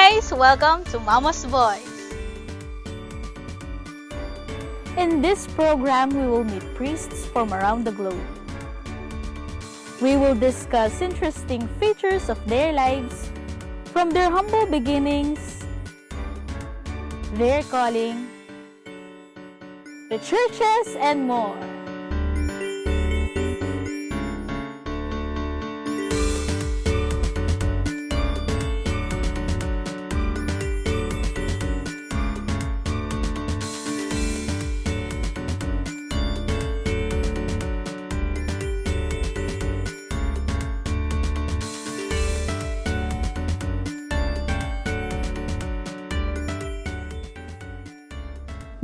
guys! Welcome to Mama's Voice. In this program, we will meet priests from around the globe. We will discuss interesting features of their lives, from their humble beginnings, their calling, the churches, and more.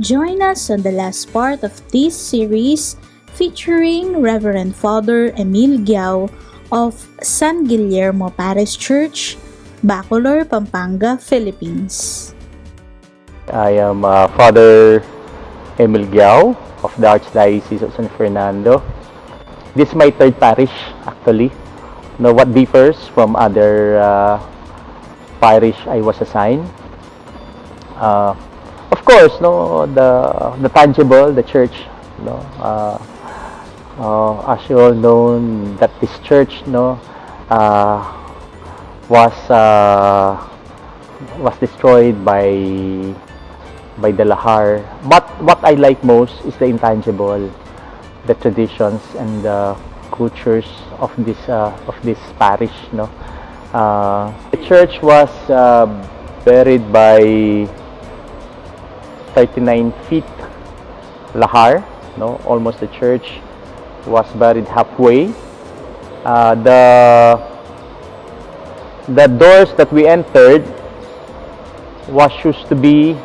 Join us on the last part of this series featuring Reverend Father Emil Guiao of San Guillermo Parish Church, Bacolor, Pampanga, Philippines. I am Father Emil Guiao of the Archdiocese of San Fernando. This is my third parish actually. What differs from other parish I was assigned? Of course, the tangible, the church. As you all know, that this church, was destroyed by the Lahar. But what I like most is the intangible, the traditions and the cultures of this parish. The church was buried by 39 feet Lahar, almost the church was buried halfway. The doors that we entered was used to be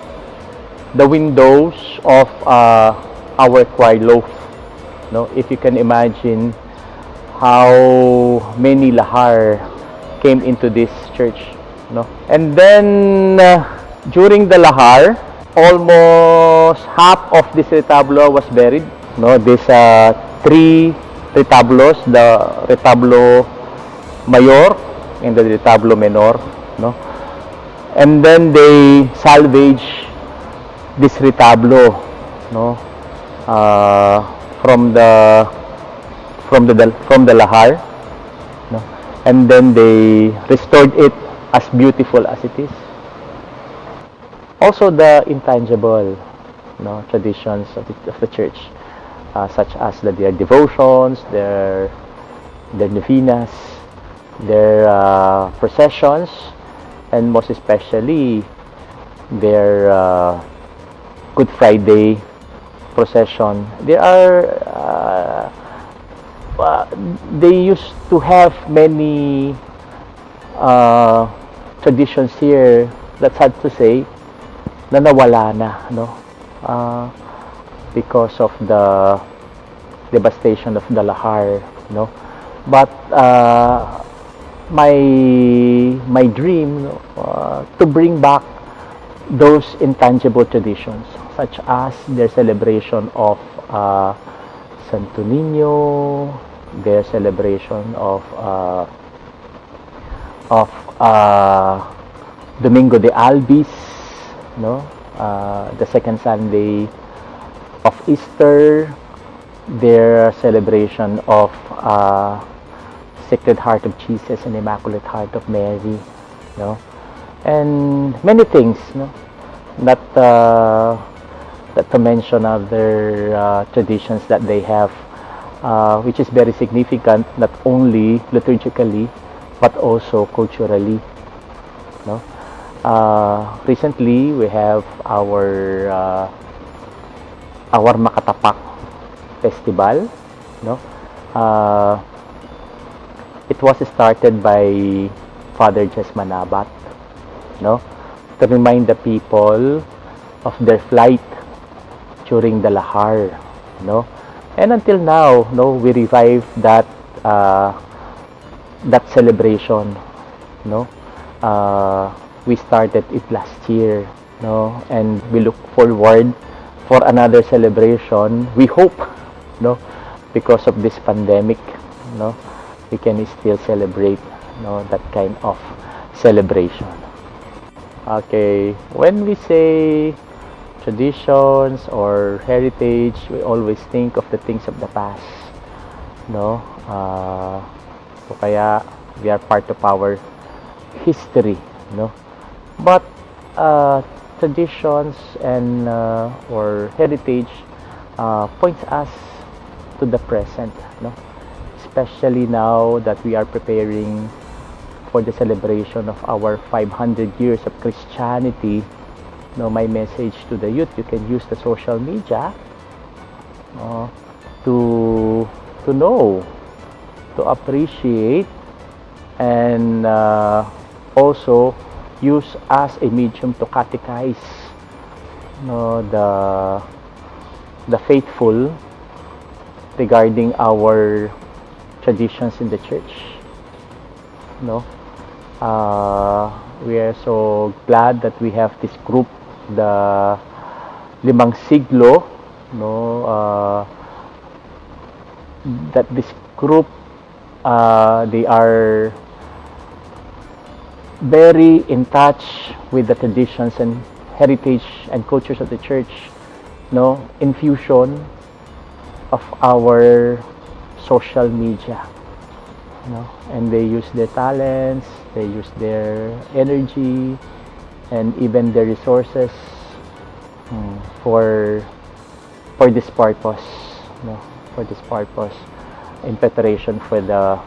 the windows of our choir loaf. If you can imagine how many Lahar came into this church. And then during the Lahar, almost half of this retablo was buried. These three retablos, the retablo mayor and the retablo menor. And then they salvage this retablo, from the Lahar, and then they restored it as beautiful as it is. Also the intangible traditions of the church, such as their devotions, their novenas, their processions, and most especially their Good Friday procession. They used to have many traditions here, that's sad to say, na nawala na, because of the devastation of the Lahar, But my dream to bring back those intangible traditions, such as their celebration of Santo Niño, their celebration of Domingo de Albis, the second Sunday of Easter, their celebration of Sacred Heart of Jesus and Immaculate Heart of Mary, and many things, not to mention other traditions that they have, which is very significant, not only liturgically but also culturally. Recently, we have our Makatapak festival. It was started by Father Jes Manabat, to remind the people of their flight during the Lahar, and until now, we revive that celebration, we started it last year, and we look forward for another celebration. We hope, because of this pandemic, we can still celebrate, that kind of celebration. Okay, when we say traditions or heritage, we always think of the things of the past, no? So kaya we are part of our history, no? But traditions and or heritage points us to the present, no? Especially now that we are preparing for the celebration of our 500 years of Christianity. No, my message to the youth: you can use the social media to know, to appreciate, and also use as a medium to catechize, no, the faithful regarding our traditions in the church. No, we are so glad that we have this group, the Limang Siglo, no, that this group, they are very in touch with the traditions and heritage and cultures of the church, no, infusion of our social media, no, and they use their talents, they use their energy, and even their resources for this purpose, no, for this purpose, in preparation for the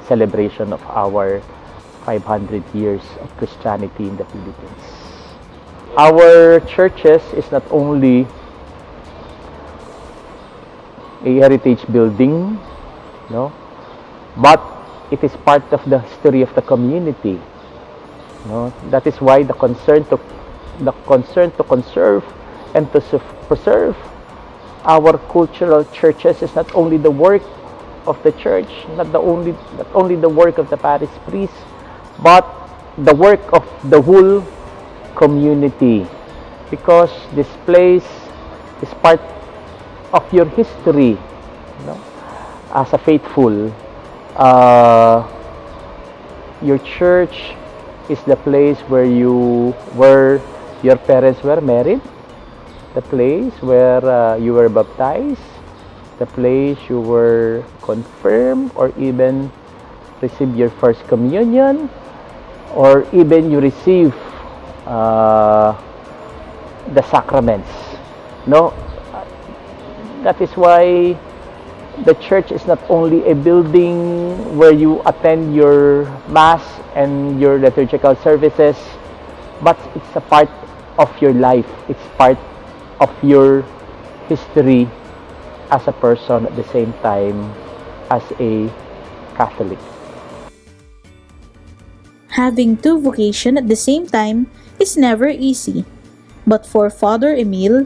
celebration of our 500 years of Christianity in the Philippines. Our churches is not only a heritage building, no, but it is part of the history of the community. No, that is why the concern to conserve and to preserve our cultural churches is not only the work of the church, not only the work of the parish priest, but the work of the whole community, because this place is part of your history, you know? As a faithful, your church is the place where your parents were married, the place where you were baptized, the place you were confirmed, or even receive your first communion, or even you receive the sacraments. No, that is why the church is not only a building where you attend your mass and your liturgical services, but it's a part of your life. It's part of your history as a person, at the same time as a Catholic. Having two vocations at the same time is never easy. But for Father Emil,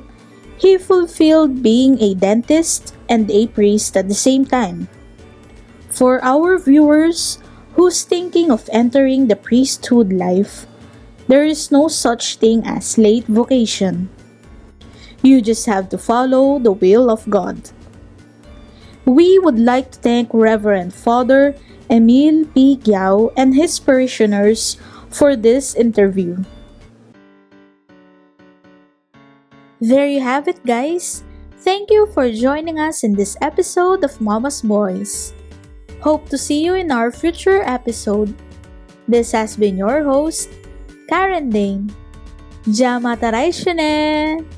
he fulfilled being a dentist and a priest at the same time. For our viewers who's thinking of entering the priesthood life, there is no such thing as late vocation. You just have to follow the will of God. We would like to thank Reverend Father Emil P. Guiao and his parishioners for this interview. There you have it, guys. Thank you for joining us in this episode of Mama's Boys. Hope to see you in our future episode. This has been your host, Karen Dane. Jamataray shine!